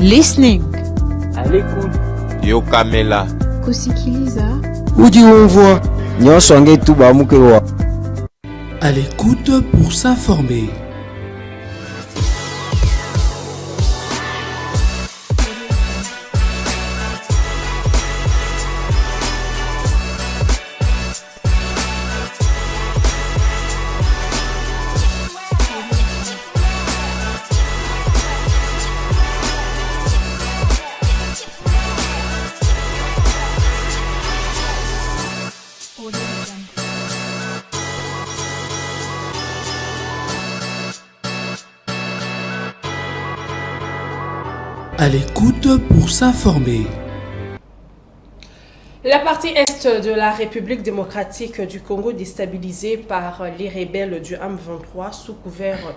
Listening. À l'écoute. Yo Kamela. Kusikiliza. Ujiumvwa. Nyosonge tuba mukewa. À l'écoute pour s'informer. À l'écoute pour s'informer. La partie est de la République démocratique du Congo déstabilisée par les rebelles du M23 sous couvert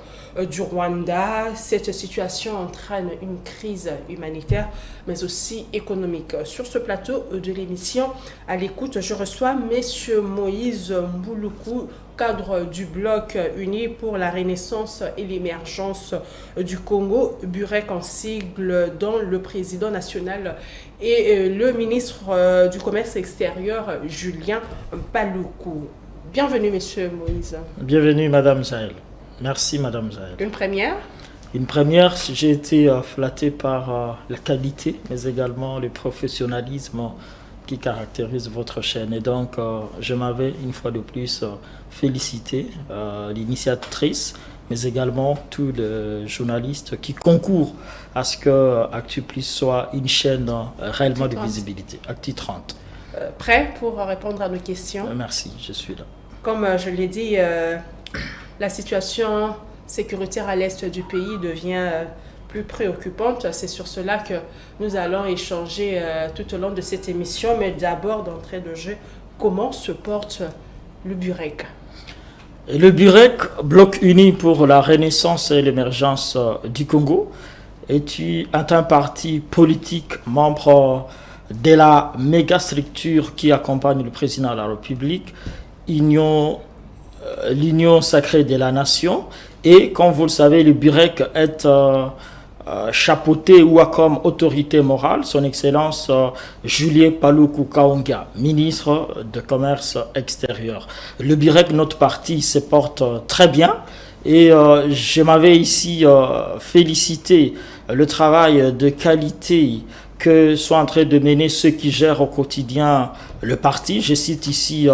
du Rwanda. Cette situation entraîne une crise humanitaire mais aussi économique. Sur ce plateau de l'émission, à l'écoute, je reçois M. Moïse Mbouloukou, cadre du Bloc uni pour la renaissance et l'émergence du Congo, Burek en sigle, dont le président national et le ministre du Commerce extérieur, Julien Paluku. Bienvenue, Monsieur Moïse. Bienvenue, Madame Zahel. Merci, Madame Zahel. Une première? Une première, j'ai été flatté par la qualité, mais également le professionnalisme qui caractérise votre chaîne. Et donc, je m'avais une fois de plus félicité l'initiatrice, mais également tous les journalistes qui concourent à ce que Actu Plus soit une chaîne réellement de visibilité. Actu 30. Prêt pour répondre à nos questions? Merci, je suis là. Comme je l'ai dit, la situation sécuritaire à l'est du pays devient plus préoccupante. C'est sur cela que nous allons échanger tout au long de cette émission. Mais d'abord, d'entrée de jeu, comment se porte le Burek? Le Burek, Bloc uni pour la renaissance et l'émergence du Congo, est un parti politique membre de la méga structure qui accompagne le président de la République, l'Union sacrée de la nation. Et comme vous le savez, le Burek est chapeauté ou a comme autorité morale son Excellence Julien Paluku Kahongia, ministre de Commerce extérieur. Le Burek, notre parti, se porte très bien et je m'avais ici félicité le travail de qualité que sont en train de mener ceux qui gèrent au quotidien le parti. Je cite ici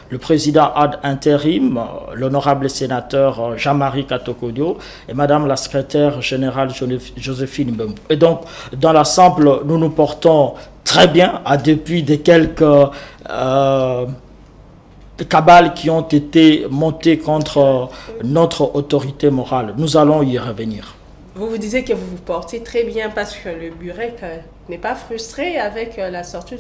le président ad intérim, l'honorable sénateur Jean-Marie Katokodio et madame la secrétaire générale Joséphine Mbembo. Et donc, dans l'ensemble, nous nous portons très bien depuis des quelques cabales qui ont été montées contre notre autorité morale. Nous allons y revenir. Vous vous disiez que vous vous portez très bien parce que le Burek n'est pas frustré avec la sortie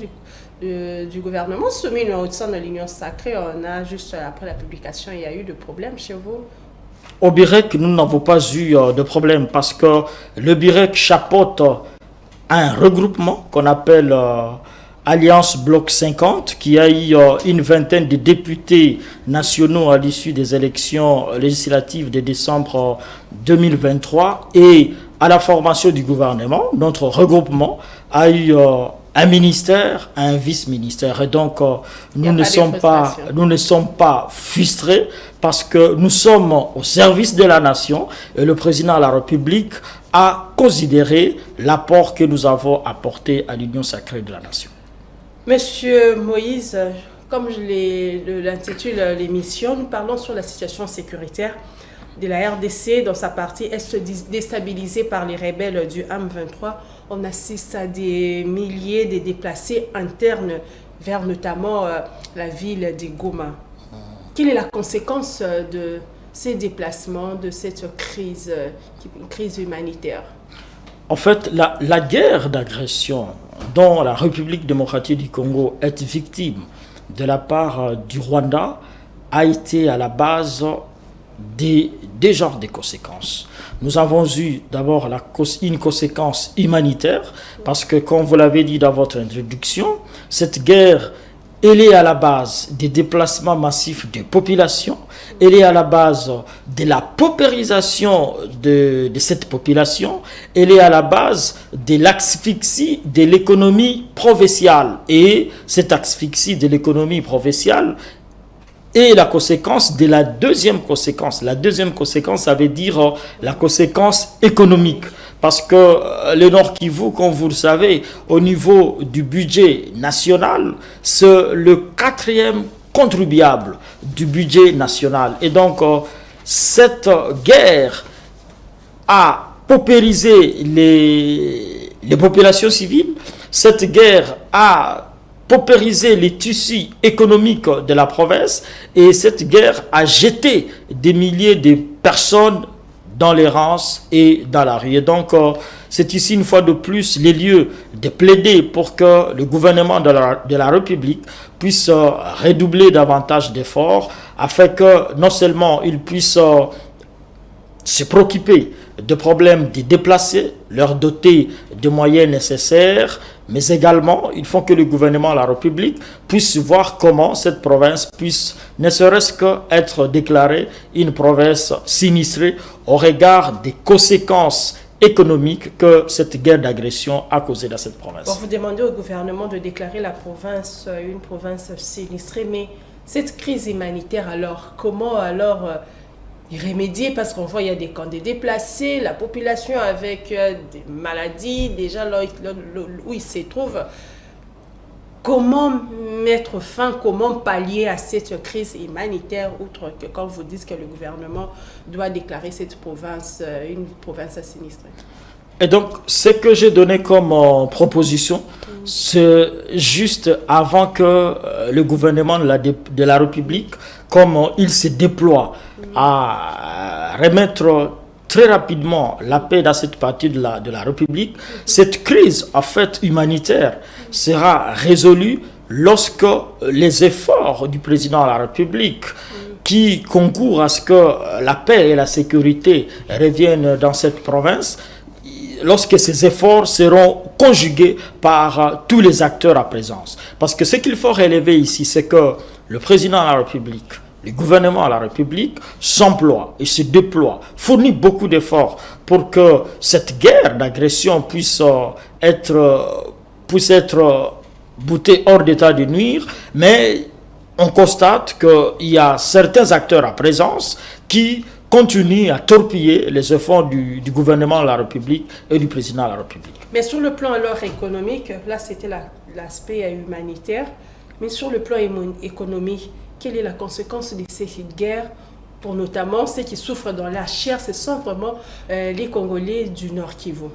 du gouvernement soumis au sein de l'Union sacrée. On a juste après la publication, il y a eu des problèmes chez vous? Au Burek, nous n'avons pas eu de problème parce que le Burek chapeaute un regroupement qu'on appelle Alliance Bloc 50, qui a eu une vingtaine de députés nationaux à l'issue des élections législatives de décembre 2023. Et à la formation du gouvernement, notre regroupement a eu un ministère, un vice-ministère. Et donc, nous ne sommes pas frustrés parce que nous sommes au service de la nation et le président de la République a considéré l'apport que nous avons apporté à l'Union sacrée de la nation. Monsieur Moïse, comme je l'intitule l'émission, nous parlons sur la situation sécuritaire de la RDC dans sa partie est déstabilisée par les rebelles du M23. On assiste à des milliers de déplacés internes vers notamment la ville de Goma. Quelle est la conséquence de ces déplacements, de cette crise humanitaire? En fait, la guerre d'agression dont la République démocratique du Congo est victime de la part du Rwanda a été à la base des genres de conséquences. Nous avons eu d'abord une conséquence humanitaire parce que, comme vous l'avez dit dans votre introduction, cette guerre elle est à la base des déplacements massifs de population, elle est à la base de la paupérisation de cette population, elle est à la base de l'asphyxie de l'économie provinciale. Et cette asphyxie de l'économie provinciale est la conséquence de la deuxième conséquence. La deuxième conséquence, ça veut dire la conséquence économique. Parce que le Nord Kivu, comme vous le savez, au niveau du budget national, c'est le 4e contribuable du budget national. Et donc, cette guerre a paupérisé les populations civiles. Cette guerre a paupériser les tissus économiques de la province, et cette guerre a jeté des milliers de personnes dans l'errance et dans la rue. Et donc, c'est ici une fois de plus les lieux de plaider pour que le gouvernement de la République puisse redoubler davantage d'efforts afin que non seulement il puisse se préoccuper de problèmes des déplacés, leur doter de moyens nécessaires, mais également, il faut que le gouvernement de la République puisse voir comment cette province puisse, ne serait-ce qu'être déclarée une province sinistrée au regard des conséquences économiques que cette guerre d'agression a causées dans cette province. Bon, vous demandez au gouvernement de déclarer la province une province sinistrée, mais cette crise humanitaire, alors, comment alors y remédier? Parce qu'on voit il y a des camps de déplacés, la population avec des maladies, déjà là où ils se trouvent. Comment mettre fin, comment pallier à cette crise humanitaire, outre que quand vous dites que le gouvernement doit déclarer cette province une province sinistrée? Et donc, ce que j'ai donné comme proposition, c'est juste avant que le gouvernement de la République, comme il se déploie à remettre très rapidement la paix dans cette partie de la République, cette crise en fait humanitaire sera résolue lorsque les efforts du président de la République qui concourent à ce que la paix et la sécurité reviennent dans cette province, lorsque ces efforts seront conjugués par tous les acteurs à présence. Parce que ce qu'il faut relever ici, c'est que le président de la République, le gouvernement de la République s'emploie et se déploie, fournit beaucoup d'efforts pour que cette guerre d'agression puisse être boutée hors d'état de nuire, mais on constate qu'il y a certains acteurs à présence qui continue à torpiller les efforts du gouvernement de la République et du président de la République. Mais sur le plan alors économique, là c'était l'aspect humanitaire, mais sur le plan économique, quelle est la conséquence de cette guerre pour notamment ceux qui souffrent dans la chair? Ce sont vraiment les Congolais du Nord Kivu.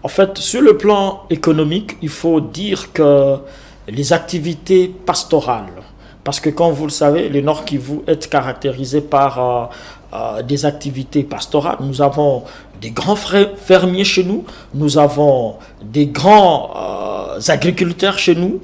En fait, sur le plan économique, il faut dire que les activités pastorales, parce que comme vous le savez, le Nord Kivu est caractérisé par des activités pastorales. Nous avons des grands fermiers chez nous, nous avons des grands agriculteurs chez nous.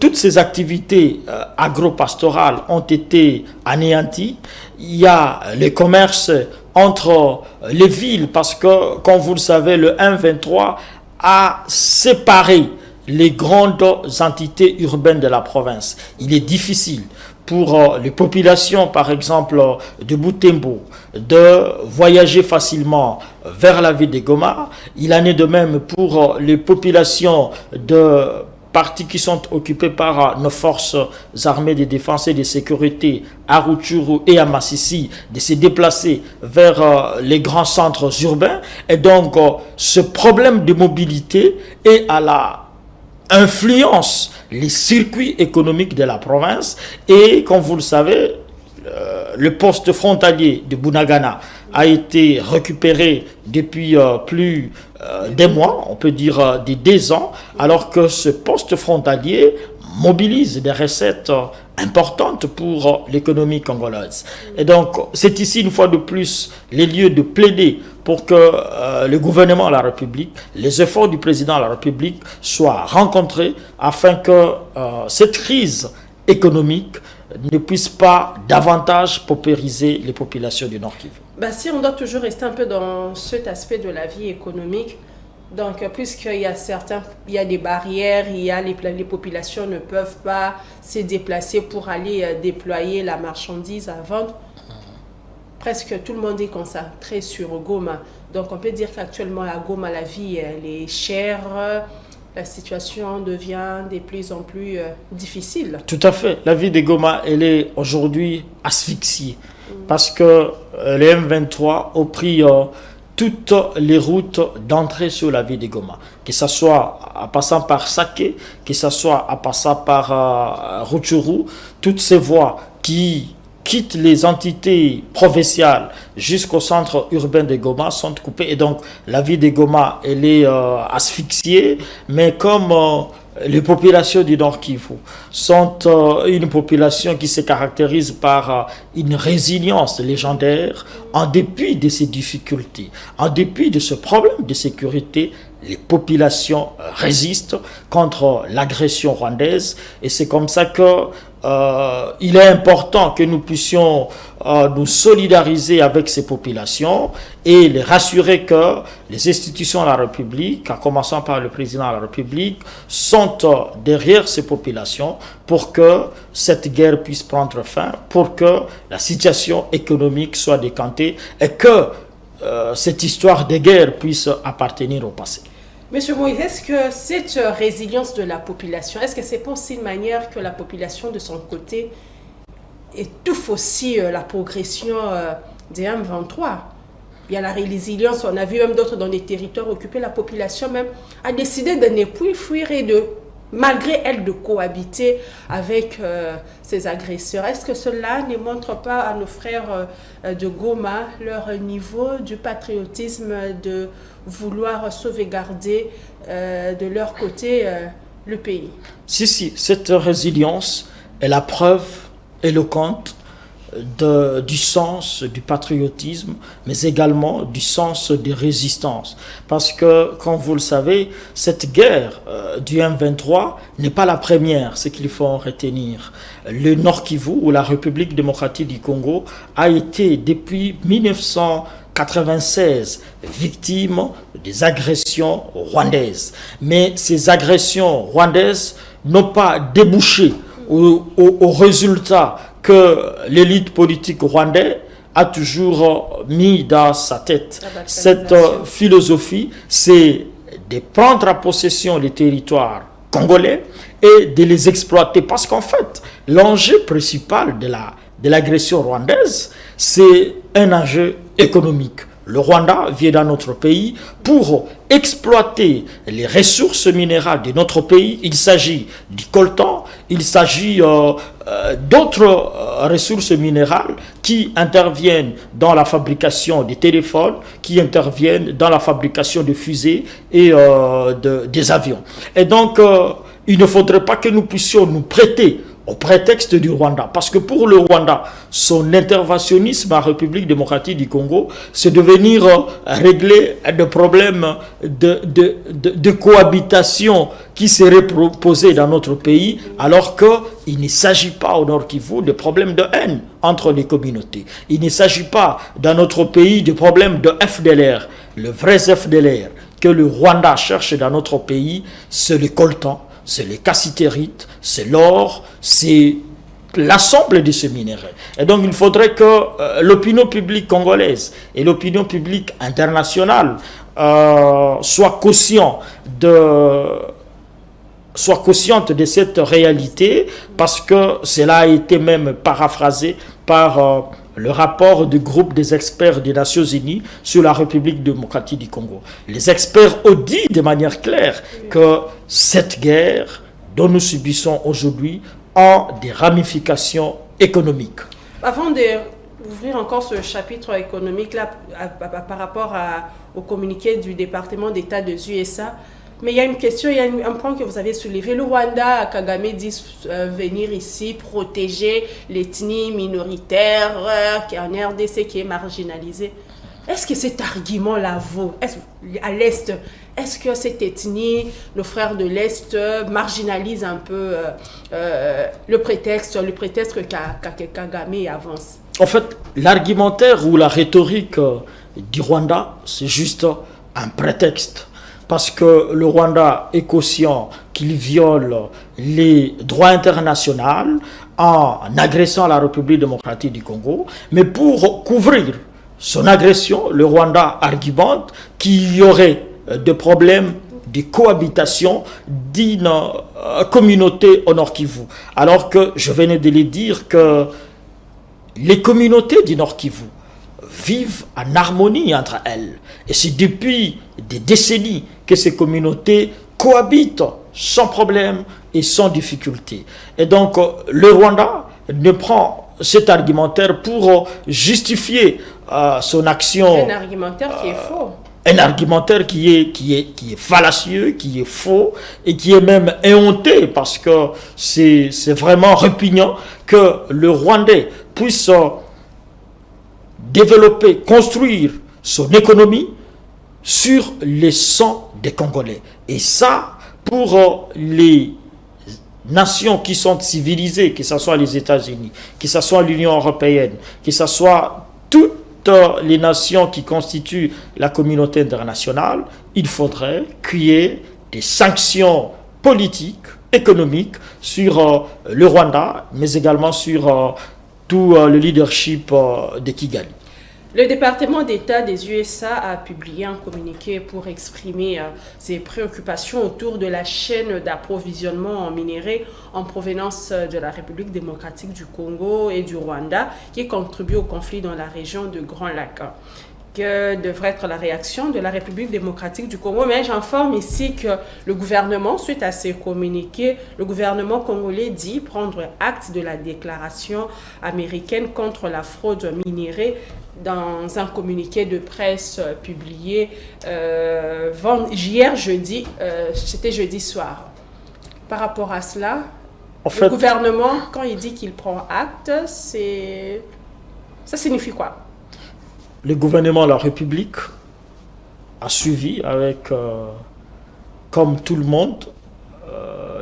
Toutes ces activités agro-pastorales ont été anéanties. Il y a le commerce entre les villes parce que, comme vous le savez, le M23 a séparé les grandes entités urbaines de la province. Il est difficile pour les populations, par exemple, de Butembo, de voyager facilement vers la ville de Goma. Il en est de même pour les populations de parties qui sont occupées par nos forces armées de défense et de sécurité à Rutshuru et à Massissi, de se déplacer vers les grands centres urbains. Et donc, ce problème de mobilité est à la influence les circuits économiques de la province. Et comme vous le savez, le poste frontalier de Bunagana a été récupéré depuis plus des mois, on peut dire des 2 ans, alors que ce poste frontalier mobilise des recettes importantes pour l'économie congolaise. Et donc, c'est ici une fois de plus les lieux de plaider pour que le gouvernement de la République, les efforts du président de la République soient rencontrés afin que cette crise économique ne puisse pas davantage paupériser les populations du Nord Kivu. Si on doit toujours rester un peu dans cet aspect de la vie économique, Donc, puisqu'il y a il y a des barrières, les populations ne peuvent pas se déplacer pour aller déployer la marchandise à vendre, presque tout le monde est concentré sur Goma. Donc, on peut dire qu'actuellement, à Goma, la vie elle est chère, la situation devient de plus en plus difficile. Tout à fait. La vie de Goma, elle est aujourd'hui asphyxiée parce que les M23 ont pris toutes les routes d'entrée sur la ville de Goma, que ce soit en passant par Saké, que ce soit en passant par Rutshuru, toutes ces voies qui quittent les entités provinciales jusqu'au centre urbain de Goma sont coupées. Et donc, la ville de Goma, elle est asphyxiée, mais comme les populations du Nord Kivu sont une population qui se caractérise par une résilience légendaire, en dépit de ces difficultés, en dépit de ce problème de sécurité, les populations résistent contre l'agression rwandaise. Et c'est comme ça que il est important que nous puissions nous solidariser avec ces populations et les rassurer que les institutions de la République, en commençant par le président de la République, sont derrière ces populations pour que cette guerre puisse prendre fin, pour que la situation économique soit décantée et que cette histoire de guerre puisse appartenir au passé. Monsieur Moïse, est-ce que cette résilience de la population, est-ce que c'est pas aussi une manière que la population de son côté étouffe aussi la progression des M23? Il y a la résilience, on a vu même d'autres dans des territoires occupés, la population même a décidé de ne plus fuir et de, malgré elle, de cohabiter avec ces agresseurs. Est-ce que cela ne montre pas à nos frères de Goma leur niveau du patriotisme de vouloir sauvegarder de leur côté le pays? Si, cette résilience est la preuve éloquente du sens du patriotisme, mais également du sens des résistances. Parce que, comme vous le savez, cette guerre du M23 n'est pas la première, ce qu'il faut en retenir. Le Nord Kivu, ou la République démocratique du Congo, a été depuis 1996 victime des agressions rwandaises. Mais ces agressions rwandaises n'ont pas débouché au résultat que l'élite politique rwandaise a toujours mis dans sa tête. Cette philosophie, c'est de prendre en possession les territoires congolais et de les exploiter. Parce qu'en fait, l'enjeu principal de l'agression rwandaise, c'est un enjeu économique. Le Rwanda vient dans notre pays pour exploiter les ressources minérales de notre pays. Il s'agit du coltan, il s'agit d'autres ressources minérales qui interviennent dans la fabrication des téléphones, qui interviennent dans la fabrication de fusées et des avions. Et donc, il ne faudrait pas que nous puissions nous prêter au prétexte du Rwanda. Parce que pour le Rwanda, son interventionnisme en République démocratique du Congo, c'est de venir régler des problèmes de cohabitation qui seraient posés dans notre pays, alors qu'il ne s'agit pas au Nord Kivu de problèmes de haine entre les communautés. Il ne s'agit pas dans notre pays de problèmes de FDLR. Le vrai FDLR que le Rwanda cherche dans notre pays, c'est le coltan, c'est les cassitérites, c'est l'or, c'est l'ensemble de ces minéraux. Et donc il faudrait que l'opinion publique congolaise et l'opinion publique internationale soient conscientes de cette réalité, parce que cela a été même paraphrasé par le rapport du groupe des experts des Nations Unies sur la République démocratique du Congo. Les experts ont dit de manière claire que cette guerre dont nous subissons aujourd'hui a des ramifications économiques. Avant d'ouvrir encore ce chapitre économique là, par rapport au communiqué du département d'État des USA, mais il y a une question, il y a un point que vous avez soulevé. Le Rwanda, Kagame dit venir ici protéger l'ethnie minoritaire qui est en RDC, qui est marginalisée. Est-ce que cet argument-là vaut à l'Est? Est-ce que cette ethnie, nos frères de l'Est, marginalise un peu le prétexte que Kagame avance? En fait, l'argumentaire ou la rhétorique du Rwanda, c'est juste un prétexte. parce que le Rwanda est conscient qu'il viole les droits internationaux en agressant la République démocratique du Congo, mais pour couvrir son agression, le Rwanda argumente qu'il y aurait des problèmes de cohabitation d'une communauté au Nord Kivu. Alors que je venais de le dire que les communautés du Nord Kivu vivent en harmonie entre elles. Et c'est depuis des décennies que ces communautés cohabitent sans problème et sans difficulté. Et donc le Rwanda ne prend cet argumentaire pour justifier son action. Un argumentaire qui est faux. Un argumentaire qui est fallacieux, qui est faux et qui est même éhonté, parce que c'est vraiment répugnant que le Rwandais puisse développer, construire son économie sur les sangs des Congolais. Et ça, pour les nations qui sont civilisées, que ce soit les États-Unis, que ce soit l'Union européenne, que ce soit toutes les nations qui constituent la communauté internationale, il faudrait qu'il y ait des sanctions politiques, économiques sur le Rwanda, mais également sur tout le leadership de Kigali. Le département d'État des USA a publié un communiqué pour exprimer ses préoccupations autour de la chaîne d'approvisionnement en minerais en provenance de la République démocratique du Congo et du Rwanda qui contribuent au conflit dans la région de Grand Lac. Que devrait être la réaction de la République démocratique du Congo, mais j'informe ici que le gouvernement, suite à ces communiqués, le gouvernement congolais dit prendre acte de la déclaration américaine contre la fraude minérale dans un communiqué de presse publié hier jeudi, c'était jeudi soir. Par rapport à cela, le gouvernement, quand il dit qu'il prend acte, ça signifie quoi? Le gouvernement de la République a suivi avec, comme tout le monde,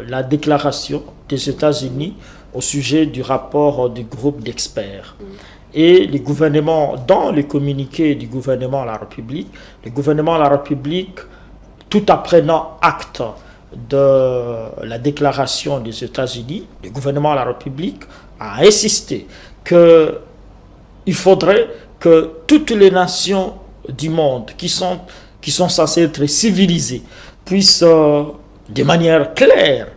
la déclaration des États-Unis au sujet du rapport du groupe d'experts. Et le gouvernement, dans le communiqué du gouvernement de la République, le gouvernement de la République, tout en prenant acte de la déclaration des États-Unis, le gouvernement de la République a insisté qu'il faudrait que toutes les nations du monde qui sont censées être civilisées puissent de manière claire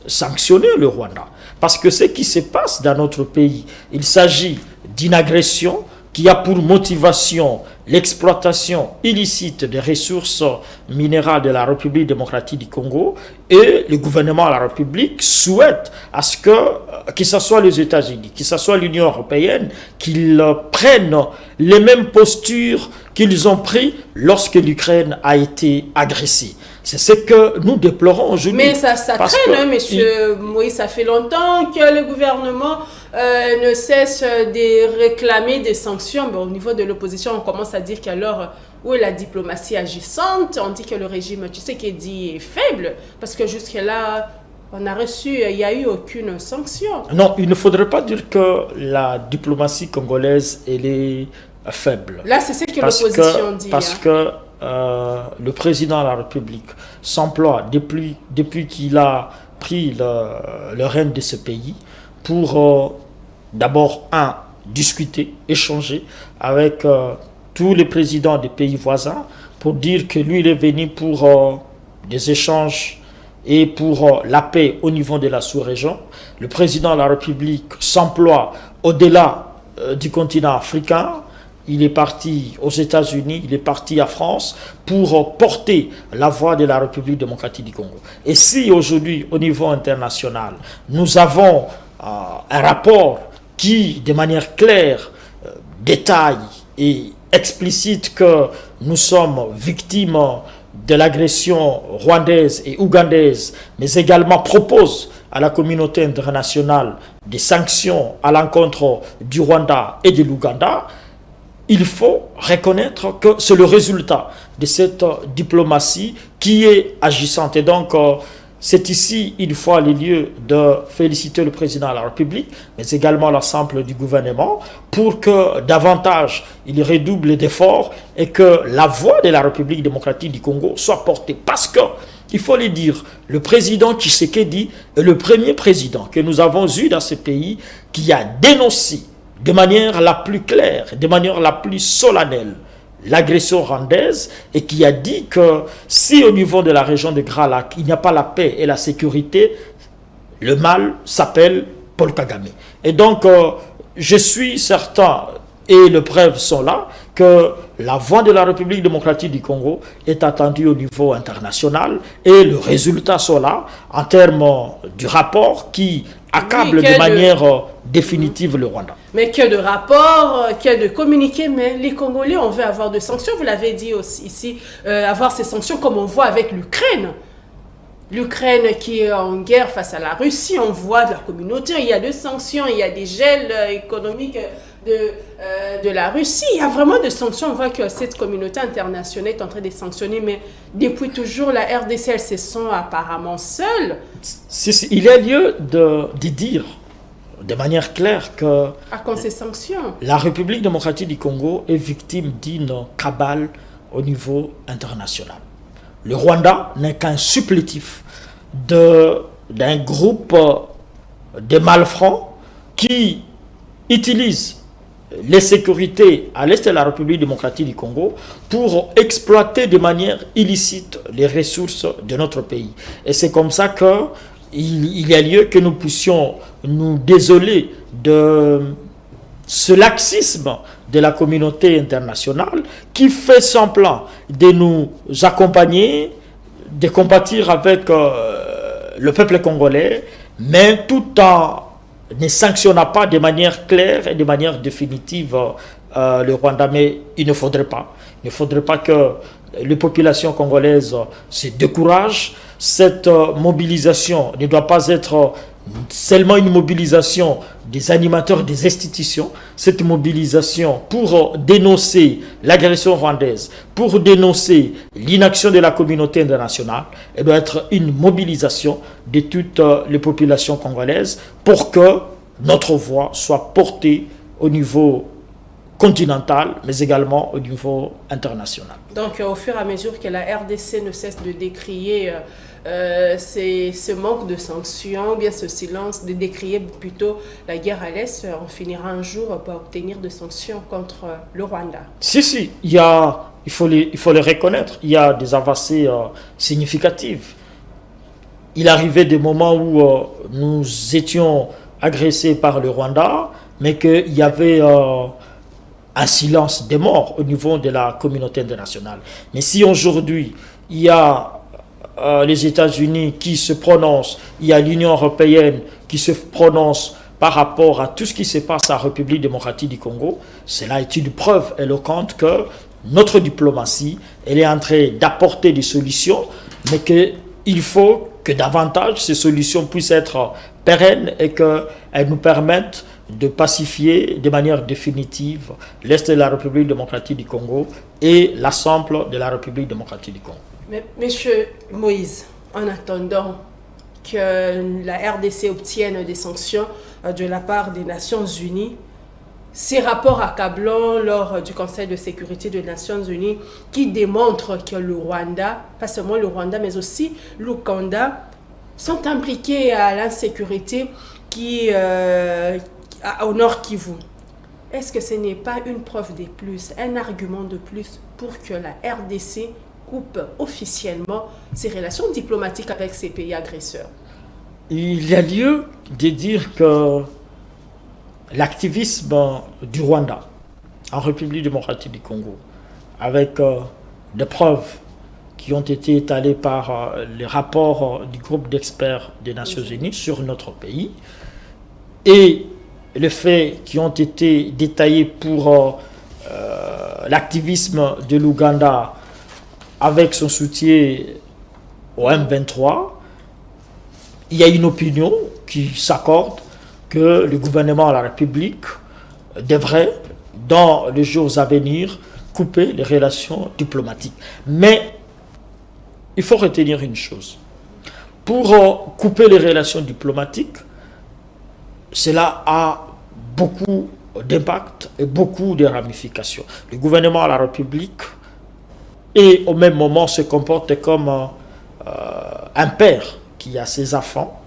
sanctionner le Rwanda. Parce que ce qui se passe dans notre pays, il s'agit d'une agression qui a pour motivation l'exploitation illicite des ressources minérales de la République démocratique du Congo, et le gouvernement de la République souhaite à ce que ce soit les États-Unis, que ce soit l'Union européenne, qu'ils prennent les mêmes postures qu'ils ont pris lorsque l'Ukraine a été agressée. C'est ce que nous déplorons aujourd'hui. Mais ça traîne, monsieur Moïse, ça fait longtemps que le gouvernement ne cesse de réclamer des sanctions. Mais au niveau de l'opposition, on commence à dire qu'alors, où est la diplomatie agissante? On dit que le régime Tshisekedi est faible, parce que jusque-là, on a reçu, il n'y a eu aucune sanction. Non, il ne faudrait pas dire que la diplomatie congolaise, elle est faible. Là, c'est ce que l'opposition dit. Parce que le président de la République s'emploie depuis qu'il a pris le règne de ce pays pour d'abord discuter, échanger avec tous les présidents des pays voisins pour dire que lui il est venu pour des échanges et pour la paix au niveau de la sous-région. Le président de la République s'emploie au-delà du continent africain. Il est parti aux États-Unis, il est parti à France pour porter la voix de la République démocratique du Congo. Et si aujourd'hui, au niveau international, nous avons un rapport qui, de manière claire, détaille et explicite que nous sommes victimes de l'agression rwandaise et ougandaise, mais également propose à la communauté internationale des sanctions à l'encontre du Rwanda et de l'Ouganda, il faut reconnaître que c'est le résultat de cette diplomatie qui est agissante. Et donc, C'est ici, une fois le lieu de féliciter le président de la République, mais également l'ensemble du gouvernement, pour que davantage il redouble d'efforts et que la voix de la République démocratique du Congo soit portée. Parce que, il faut le dire, le président Tshisekedi est le premier président que nous avons eu dans ce pays qui a dénoncé de manière la plus claire, de manière la plus solennelle, l'agression rwandaise, et qui a dit que si au niveau de la région de Grand Lac, il n'y a pas la paix et la sécurité, le mal s'appelle Paul Kagame. Et donc, je suis certain, et les preuves sont là, que la voix de la République démocratique du Congo est attendue au niveau international, et le résultat sont là, en termes du rapport qui accable de manière définitive le Rwanda. Mais qu'il y ait de rapports, qu'il y ait de communiqués, mais les Congolais, on veut avoir de sanctions, vous l'avez dit aussi ici, avoir ces sanctions comme on voit avec l'Ukraine. L'Ukraine qui est en guerre face à la Russie, on voit de la communauté, il y a des sanctions, il y a des gels économiques de la Russie. Il y a vraiment des sanctions, on voit que cette communauté internationale est en train de sanctionner, mais depuis toujours, la RDC, elle se sent apparemment seule. Il y a lieu de dire de manière claire que à cause de ces sanctions, la République démocratique du Congo est victime d'une cabale au niveau international. Le Rwanda n'est qu'un supplétif d'un groupe de malfrats qui utilisent les sécurités à l'est de la République démocratique du Congo pour exploiter de manière illicite les ressources de notre pays. Et c'est comme ça qu'il y a lieu que nous puissions nous désoler de ce laxisme de la communauté internationale qui fait semblant de nous accompagner, de compatir avec le peuple congolais, mais tout en ne sanctionnant pas de manière claire et de manière définitive le Rwanda. Mais il ne faudrait pas. Il ne faudrait pas que les populations congolaises se découragent. Cette mobilisation ne doit pas être seulement une mobilisation des animateurs des institutions. Cette mobilisation pour dénoncer l'agression rwandaise, pour dénoncer l'inaction de la communauté internationale, elle doit être une mobilisation de toutes les populations congolaises pour que notre voix soit portée au niveau continental, mais également au niveau international. Donc, au fur et à mesure que la RDC ne cesse de décrier ce manque de sanctions, bien ce silence, de décrier plutôt la guerre à l'Est, on finira un jour par obtenir des sanctions contre le Rwanda. Si, il faut les reconnaître, il y a des avancées significatives. Il arrivait des moments où nous étions agressés par le Rwanda, mais qu'il y avait un silence des morts au niveau de la communauté internationale. Mais si aujourd'hui, il y a les États-Unis qui se prononcent, il y a l'Union européenne qui se prononce par rapport à tout ce qui se passe en République démocratique du Congo, cela est une preuve éloquente que notre diplomatie, elle est en train d'apporter des solutions, mais qu'il faut que davantage ces solutions puissent être pérennes et qu'elles nous permettent de pacifier de manière définitive l'Est de la République démocratique du Congo et l'ensemble de la République démocratique du Congo. Mais, Monsieur Moïse, en attendant que la RDC obtienne des sanctions de la part des Nations Unies, ces rapports accablants lors du Conseil de sécurité des Nations Unies qui démontrent que le Rwanda, pas seulement le Rwanda, mais aussi l'Ouganda, sont impliqués à l'insécurité au Nord Kivu. Est-ce que ce n'est pas une preuve de plus, un argument de plus pour que la RDC coupe officiellement ses relations diplomatiques avec ces pays agresseurs? Il y a lieu de dire que l'activisme du Rwanda en République démocratique du Congo, avec des preuves qui ont été étalées par les rapports du groupe d'experts des Nations Unies sur notre pays, et les faits qui ont été détaillés pour l'activisme de l'Ouganda avec son soutien au M23, il y a une opinion qui s'accorde que le gouvernement de la République devrait, dans les jours à venir, couper les relations diplomatiques. Mais il faut retenir une chose. pour couper les relations diplomatiques, cela a beaucoup d'impact et beaucoup de ramifications. Le gouvernement de la République, et au même moment, se comporte comme un père qui a ses enfants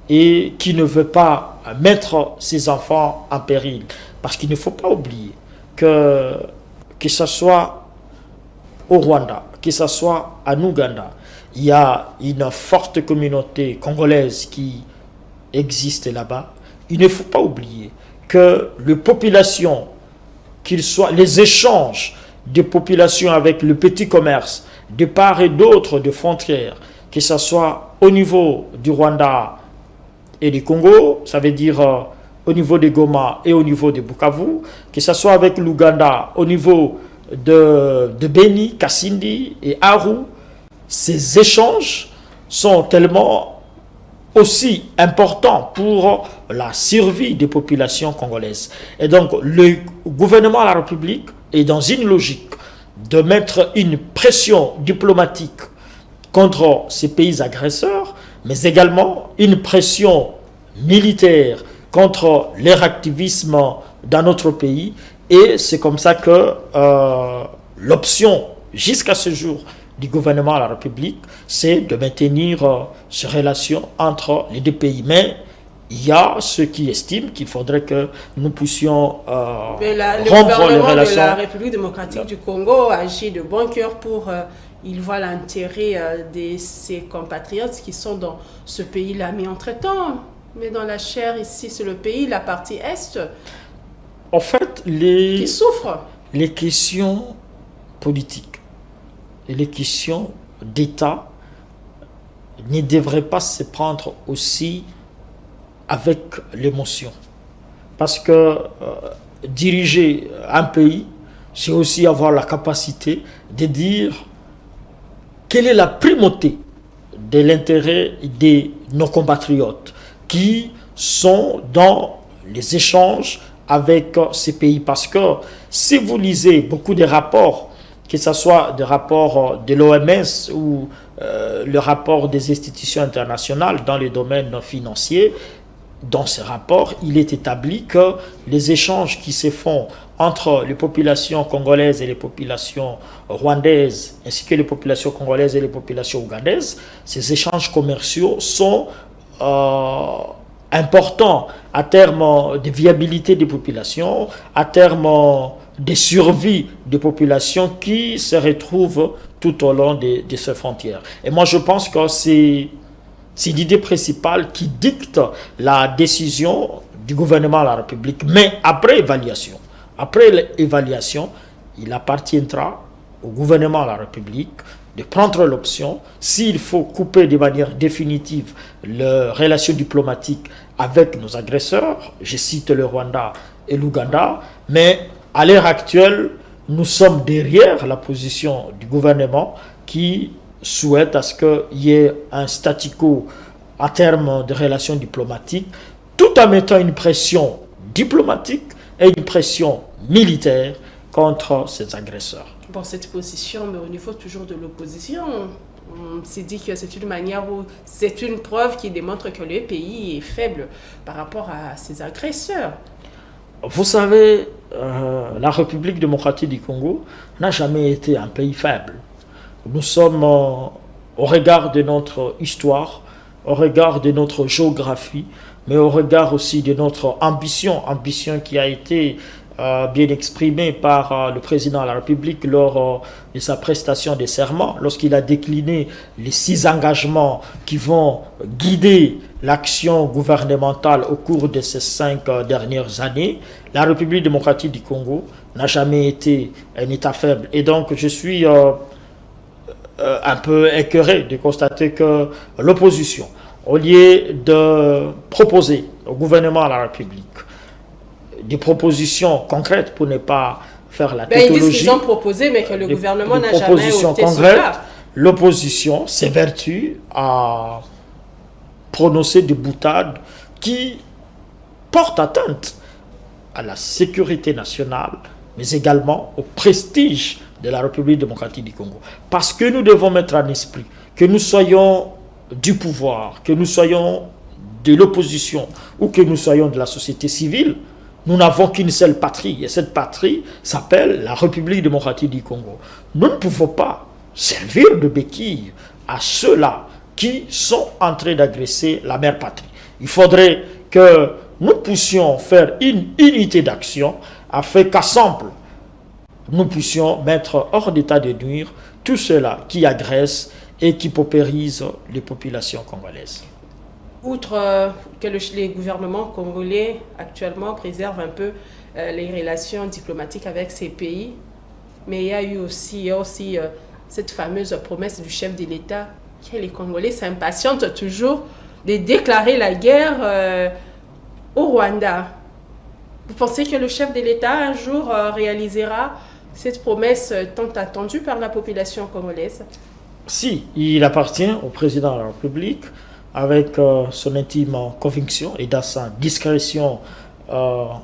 et qui ne veut pas mettre ses enfants en péril. Parce qu'il ne faut pas oublier que ce soit au Rwanda, que ce soit en Ouganda, il y a une forte communauté congolaise qui existe là-bas. Il ne faut pas oublier que les populations, les échanges des populations avec le petit commerce de part et d'autre de frontières, que ce soit au niveau du Rwanda et du Congo, ça veut dire au niveau de Goma et au niveau de Bukavu, que ce soit avec l'Ouganda au niveau de Beni, Kasindi et Aru, ces échanges sont tellement aussi importants pour la survie des populations congolaises. Et donc, le gouvernement de la République est dans une logique de mettre une pression diplomatique contre ces pays agresseurs, mais également une pression militaire contre leur activisme dans notre pays. Et c'est comme ça que l'option, jusqu'à ce jour, du gouvernement de la République, c'est de maintenir ces relations entre les deux pays. Mais il y a ceux qui estiment qu'il faudrait que nous puissions rompre les relations. Le gouvernement de la République démocratique du Congo agit de bon cœur pour... il voit l'intérêt de ses compatriotes qui sont dans ce pays-là. Mais entre-temps, mais dans la chair ici, c'est le pays, la partie Est, en fait, qui souffre. Les questions politiques et les questions d'État ne devraient pas se prendre aussi avec l'émotion. Parce que diriger un pays, c'est aussi avoir la capacité de dire quelle est la primauté de l'intérêt de nos compatriotes qui sont dans les échanges avec ces pays. Parce que si vous lisez beaucoup de rapports, que ce soit des rapports de l'OMS ou le rapport des institutions internationales dans les domaines financiers, dans ces rapports, il est établi que les échanges qui se font entre les populations congolaises et les populations rwandaises, ainsi que les populations congolaises et les populations ougandaises, ces échanges commerciaux sont importants à terme de viabilité des populations, à terme de survie des populations qui se retrouvent tout au long de ces frontières. Et moi, je pense que c'est l'idée principale qui dicte la décision du gouvernement de la République. Mais après évaluation, il appartiendra au gouvernement de la République de prendre l'option, s'il faut couper de manière définitive les relations diplomatiques avec nos agresseurs, je cite le Rwanda et l'Ouganda, mais à l'heure actuelle, nous sommes derrière la position du gouvernement qui souhaite à ce qu'il y ait un statu quo en termes de relations diplomatiques, tout en mettant une pression diplomatique et une pression militaire contre ces agresseurs. Bon, cette position, mais au niveau toujours de l'opposition, on s'est dit que c'est une manière où c'est une preuve qui démontre que le pays est faible par rapport à ses agresseurs. Vous savez, la République démocratique du Congo n'a jamais été un pays faible. Nous sommes, au regard de notre histoire, au regard de notre géographie, mais au regard aussi de notre ambition qui a été bien exprimée par le président de la République lors de sa prestation de serment, lorsqu'il a décliné les 6 engagements qui vont guider l'action gouvernementale au cours de ces 5 dernières années. La République démocratique du Congo n'a jamais été un État faible. Et donc, je suis un peu écœuré de constater que l'opposition, au lieu de proposer au gouvernement de la République des propositions concrètes pour ne pas faire la tautologie. Ils disent qu'ils ont proposé, mais que le gouvernement n'a jamais opté sur ça. L'opposition s'évertue à prononcer des boutades qui portent atteinte à la sécurité nationale, mais également au prestige de la République démocratique du Congo. Parce que nous devons mettre en esprit que nous soyons du pouvoir, que nous soyons de l'opposition ou que nous soyons de la société civile, nous n'avons qu'une seule patrie. Et cette patrie s'appelle la République démocratique du Congo. Nous ne pouvons pas servir de béquille à ceux-là qui sont en train d'agresser la mère patrie. Il faudrait que nous puissions faire une unité d'action afin qu'ensemble, nous puissions mettre hors d'état de nuire tous ceux-là qui agressent et qui paupérisent les populations congolaises. Outre que les gouvernements congolais actuellement préservent un peu les relations diplomatiques avec ces pays, mais il y a aussi cette fameuse promesse du chef de l'État que les Congolais s'impatientent toujours de déclarer la guerre au Rwanda. Vous pensez que le chef de l'État un jour réalisera cette promesse tant attendue par la population congolaise? Si, il appartient au président de la République, avec son intime conviction et dans sa discrétion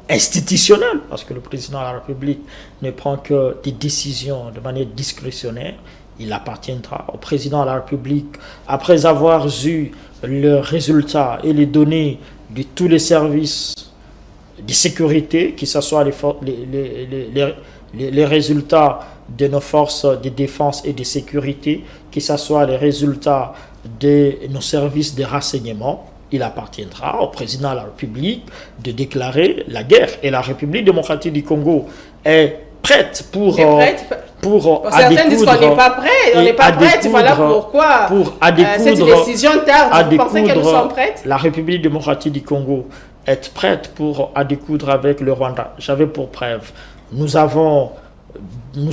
institutionnelle, parce que le président de la République ne prend que des décisions de manière discrétionnaire, il appartiendra au président de la République, après avoir eu le résultat et les données de tous les services de sécurité, que ce soit les résultats de nos forces de défense et de sécurité, que ce soit les résultats de nos services de renseignement, il appartiendra au président de la République de déclarer la guerre. Et la République démocratique du Congo est prête pour certains disent qu'on n'est pas prêt, on n'est pas prêt, voilà pourquoi cette décision tarde. Vous pensez que nous sommes prêtes? La République démocratique du Congo est prête pour à découdre avec le Rwanda. J'avais pour preuve, nous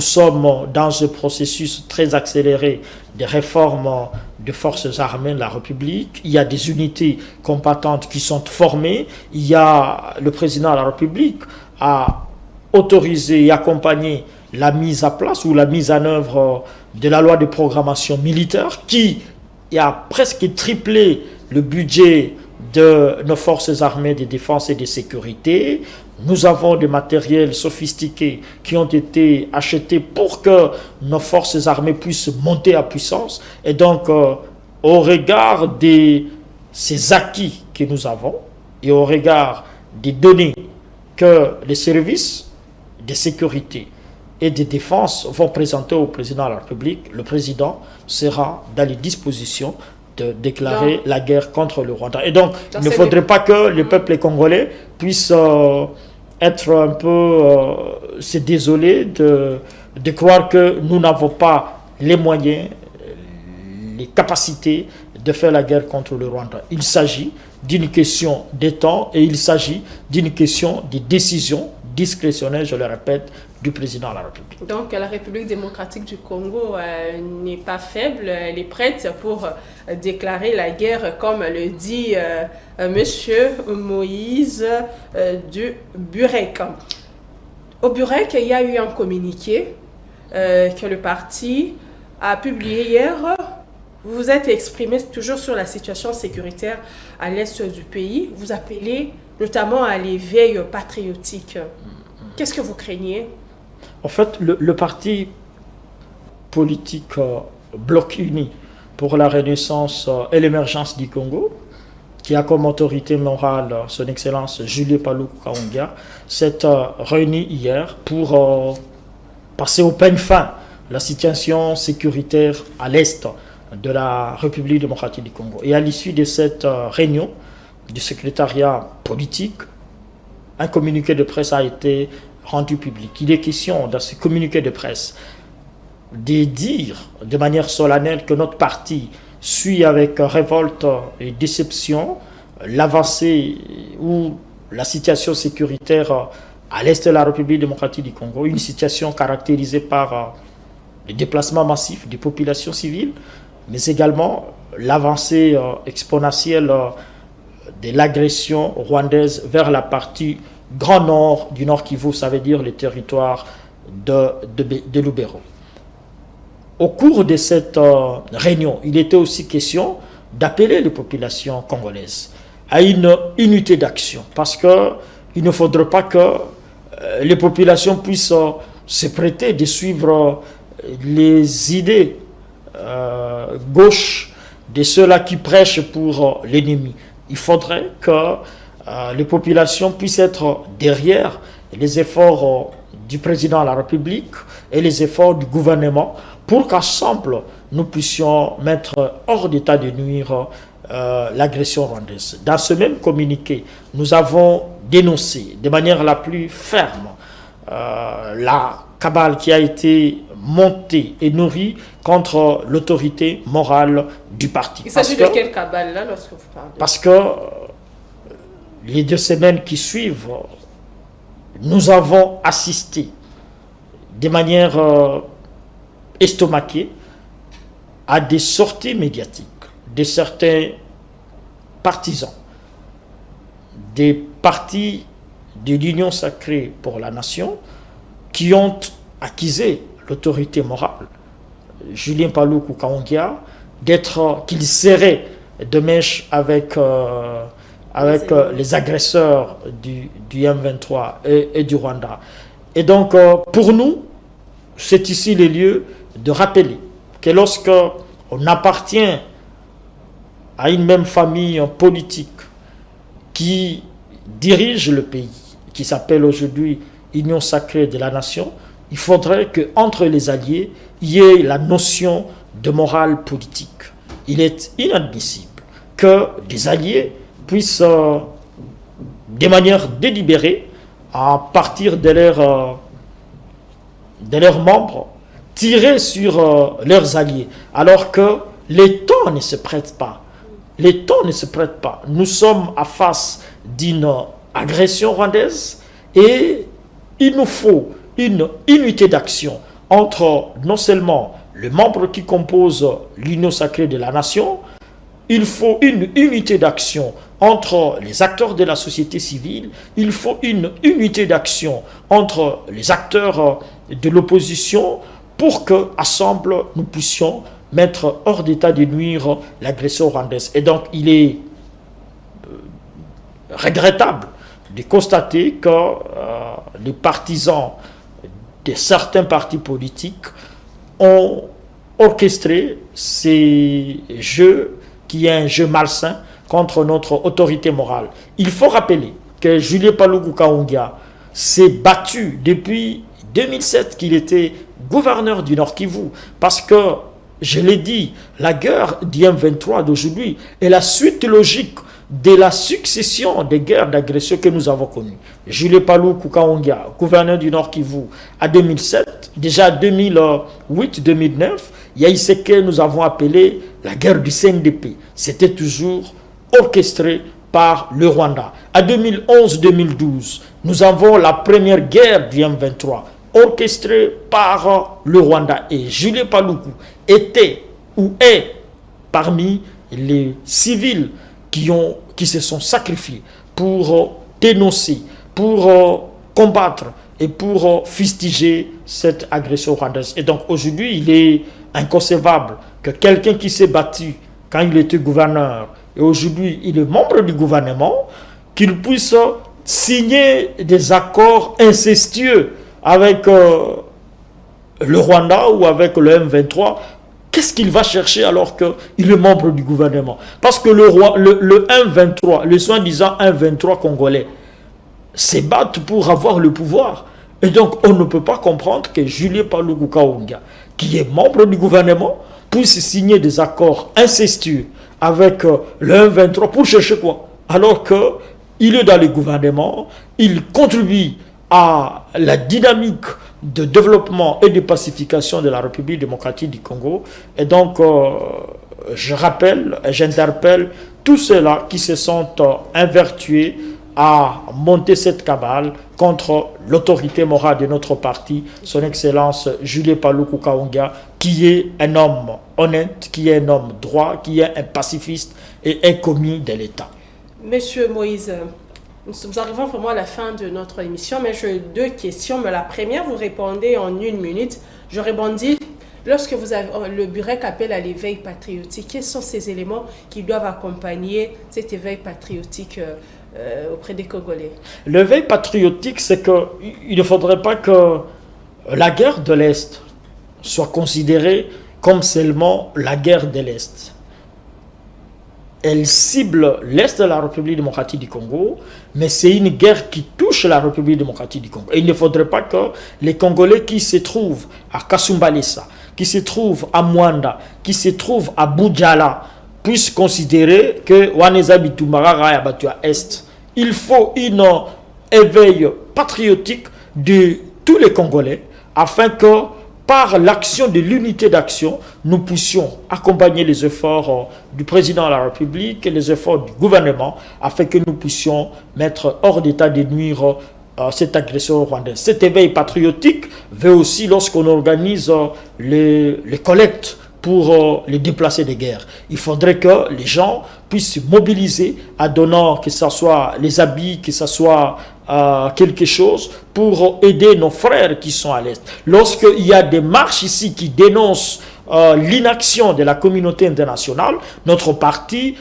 sommes dans un processus très accéléré de réformes des forces armées de la République. Il y a des unités combattantes qui sont formées. Il y a le président de la République a autorisé et accompagné la mise à place ou la mise en œuvre de la loi de programmation militaire qui a presque triplé le budget de nos forces armées de défense et de sécurité. Nous avons des matériels sophistiqués qui ont été achetés pour que nos forces armées puissent monter à puissance. Et donc, au regard de ces acquis que nous avons et au regard des données que les services de sécurité et de défense vont présenter au président de la République, le président sera dans les dispositions de déclarer la guerre contre le Rwanda. Et donc, il ne faudrait pas que le peuple congolais puisse être un peu se désoler de croire que nous n'avons pas les moyens, les capacités de faire la guerre contre le Rwanda. Il s'agit d'une question de temps et il s'agit d'une question de décision discrétionnaire, je le répète, du président de la République. Donc la République démocratique du Congo n'est pas faible, elle est prête pour déclarer la guerre, comme le dit Monsieur Moïse du Burek. Au Burek, il y a eu un communiqué que le parti a publié hier. Vous vous êtes exprimé toujours sur la situation sécuritaire à l'est du pays. Vous appelez notamment à l'éveil patriotique. Qu'est-ce que vous craignez? En fait, le parti politique Bloc Uni pour la Renaissance et l'émergence du Congo, qui a comme autorité morale son Excellence Julien Paluku Kahongya, s'est réuni hier pour passer au peigne fin la situation sécuritaire à l'est de la République démocratique du Congo. Et à l'issue de cette réunion du secrétariat politique, un communiqué de presse a été rendu public. Il est question dans ce communiqué de presse de dire de manière solennelle que notre parti suit avec révolte et déception l'avancée ou la situation sécuritaire à l'est de la République démocratique du Congo, une situation caractérisée par le déplacement massif des populations civiles, mais également l'avancée exponentielle de l'agression rwandaise vers la partie grand nord du Nord Kivu, ça veut dire le territoire de Lubero. Au cours de cette réunion, il était aussi question d'appeler les populations congolaises à une unité d'action, parce qu'il ne faudrait pas que les populations puissent se prêter de suivre les idées gauches de ceux-là qui prêchent pour l'ennemi. Il faudrait que les populations puissent être derrière les efforts du président de la République et les efforts du gouvernement pour qu'ensemble nous puissions mettre hors d'état de nuire l'agression rwandaise. Dans ce même communiqué, nous avons dénoncé de manière la plus ferme la cabale qui a été montée et nourrie contre l'autorité morale du parti. Il s'agit de quelle cabale là lorsque vous parlez? Parce que les 2 semaines qui suivent, nous avons assisté de manière estomaquée à des sorties médiatiques de certains partisans des partis de l'Union sacrée pour la nation qui ont accusé l'autorité morale, Julien Paluku Kaongia, qu'il serait de mèche avec les agresseurs du M23 et du Rwanda. Et donc, pour nous, c'est ici le lieu de rappeler que lorsque on appartient à une même famille politique qui dirige le pays, qui s'appelle aujourd'hui Union sacrée de la nation, il faudrait qu'entre les alliés, il y ait la notion de morale politique. Il est inadmissible que des alliés puissent, de manière délibérée, à partir de leurs membres, tirer sur leurs alliés, alors que les temps ne se prêtent pas. Les temps ne se prêtent pas. Nous sommes à face d'une agression rwandaise et il nous faut une unité d'action entre non seulement les membres qui composent l'Union sacrée de la nation, il faut une unité d'action entre les acteurs de la société civile, il faut une unité d'action entre les acteurs de l'opposition pour qu'ensemble nous puissions mettre hors d'état de nuire l'agression rwandaise. Et donc il est regrettable de constater que les partisans de certains partis politiques ont orchestré ces jeux qui est un jeu malsain contre notre autorité morale. Il faut rappeler que Julien Paluku Kaongia s'est battu depuis 2007 qu'il était gouverneur du Nord Kivu, parce que, je l'ai dit, la guerre du M23 d'aujourd'hui est la suite logique de la succession des guerres d'agression que nous avons connues. Julien Paluku Kaongia, gouverneur du Nord Kivu, à 2007, déjà 2008-2009, il y a eu ce que nous avons appelé la guerre du CNDP. C'était toujours orchestré par le Rwanda. À 2011-2012, nous avons la première guerre du M23, orchestrée par le Rwanda. Et Julien Paluku était ou est parmi les civils qui se sont sacrifiés pour dénoncer, pour combattre et pour fustiger cette agression rwandaise. Et donc aujourd'hui, il est inconcevable que quelqu'un qui s'est battu quand il était gouverneur et aujourd'hui il est membre du gouvernement, qu'il puisse signer des accords incestueux avec le Rwanda ou avec le M23. Qu'est-ce qu'il va chercher alors qu'il est membre du gouvernement? Parce que le M23, le soi-disant M23 congolais, se battent pour avoir le pouvoir. Et donc, on ne peut pas comprendre que Julien Paluku Kaongia, qui est membre du gouvernement, puisse signer des accords incestueux avec le M23 pour chercher quoi? Alors qu'il est dans le gouvernement, il contribue à la dynamique de développement et de pacification de la République démocratique du Congo. Et donc, je rappelle et j'interpelle tous ceux-là qui se sont invertués à monter cette cabale contre l'autorité morale de notre parti, son Excellence Julien Paluku Kaongia, qui est un homme honnête, qui est un homme droit, qui est un pacifiste et un commis de l'État. Monsieur Moïse, nous arrivons vraiment à la fin de notre émission, mais j'ai 2 questions. Mais la première, vous répondez en 1 minute. Je répondis, lorsque vous avez, le Burek appelle à l'éveil patriotique, quels sont ces éléments qui doivent accompagner cet éveil patriotique auprès des Congolais? L'éveil patriotique, c'est qu'il ne faudrait pas que la guerre de l'Est soit considérée comme seulement la guerre de l'Est. elle cible l'Est de la République démocratique du Congo, mais c'est une guerre qui touche la République démocratique du Congo. Et il ne faudrait pas que les Congolais qui se trouvent à Kasumbalesa, qui se trouvent à Mwanda, qui se trouvent à Boudjala, puissent considérer que Waneza Bitumara est battu à Est. Il faut un éveil patriotique de tous les Congolais afin que par l'action de l'unité d'action, nous puissions accompagner les efforts du président de la République et les efforts du gouvernement afin que nous puissions mettre hors d'état de nuire cette agression rwandaise. Cet éveil patriotique veut aussi, lorsqu'on organise les collectes pour les déplacés de guerre, il faudrait que les gens puissent se mobiliser à donnant, que ce soit les habits, que ce soit quelque chose pour aider nos frères qui sont à l'Est. Lorsqu'il y a des marches ici qui dénoncent l'inaction de la communauté internationale, notre parti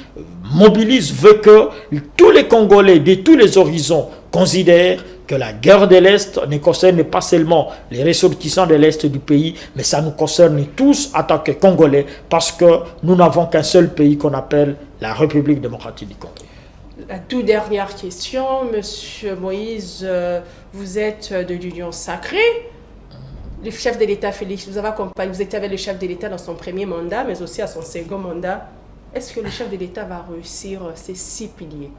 mobilise, veut que tous les Congolais de tous les horizons considèrent que la guerre de l'Est ne concerne pas seulement les ressortissants de l'Est du pays, mais ça nous concerne tous en tant que Congolais, parce que nous n'avons qu'un seul pays qu'on appelle la République démocratique du Congo. La toute dernière question, Monsieur Moïse, vous êtes de l'Union sacrée. Le chef de l'État, Félix, vous avez accompagné, vous étiez avec le chef de l'État dans son premier mandat, mais aussi à son second mandat. Est-ce que le chef de l'État va réussir ces 6 piliers?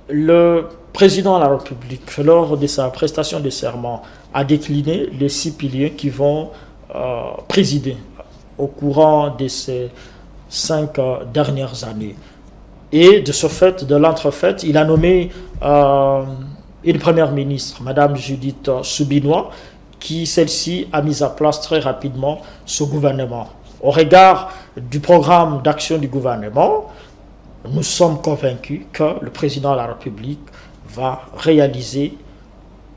Le président de la République, lors de sa prestation de serment, a décliné les 6 piliers qui vont présider au courant de ces 5 dernières années. Et de ce fait, de l'entrefaite, il a nommé une première ministre, Madame Judith Soubinois, qui celle-ci a mis en place très rapidement ce gouvernement. Au regard du programme d'action du gouvernement, nous sommes convaincus que le président de la République va réaliser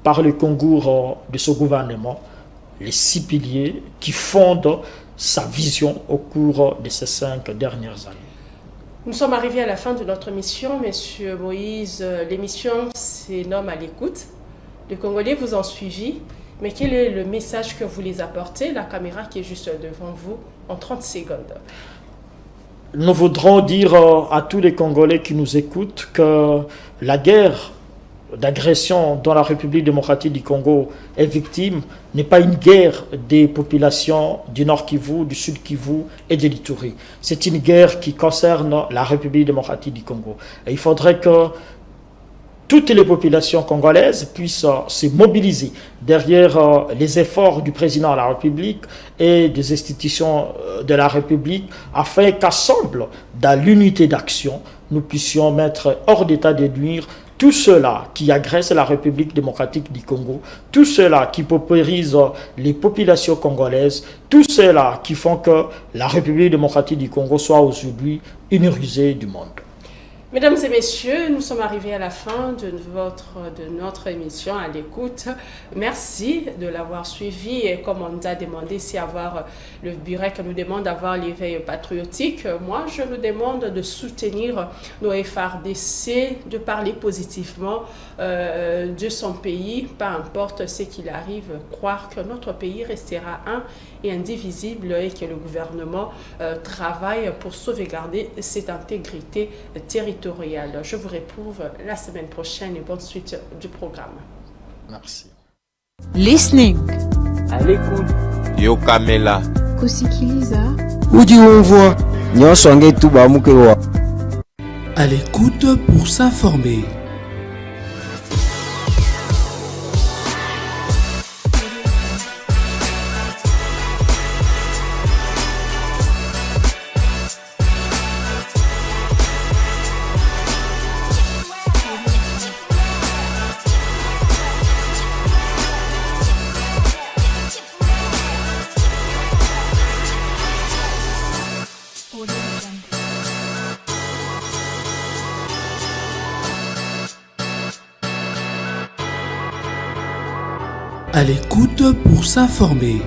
par le concours de ce gouvernement les 6 piliers qui fondent sa vision au cours de ces 5 dernières années. Nous sommes arrivés à la fin de notre mission, Monsieur Moïse. L'émission se nomme À l'écoute. Les Congolais vous ont suivi, mais quel est le message que vous les apportez? La caméra qui est juste devant vous en 30 secondes. Nous voudrons dire à tous les Congolais qui nous écoutent que la guerre d'agression dont la République démocratique du Congo est victime n'est pas une guerre des populations du Nord Kivu, du Sud Kivu et de l'Ituri. C'est une guerre qui concerne la République démocratique du Congo. Et il faudrait que toutes les populations congolaises puissent se mobiliser derrière les efforts du président de la République et des institutions de la République afin qu'ensemble, dans l'unité d'action, nous puissions mettre hors d'état de nuire tous ceux-là qui agressent la République démocratique du Congo, tous ceux-là qui paupérisent les populations congolaises, tous ceux-là qui font que la République démocratique du Congo soit aujourd'hui une risée du monde. Mesdames et messieurs, nous sommes arrivés à la fin de notre émission À l'écoute. Merci de l'avoir suivi et comme on nous a demandé si avoir le BUREC nous demande d'avoir l'éveil patriotique, moi je nous demande de soutenir nos FRDC, de parler positivement de son pays, peu importe ce qu'il arrive, croire que notre pays restera un et indivisible et que le gouvernement travaille pour sauvegarder cette intégrité territoriale. Je vous retrouve la semaine prochaine et bonne suite du programme. Merci. Listening. À l'écoute. Yokamela. Kusikiliza. Udi umvwa nyonso angetu bamukewa. À l'écoute pour s'informer. À l'écoute pour s'informer.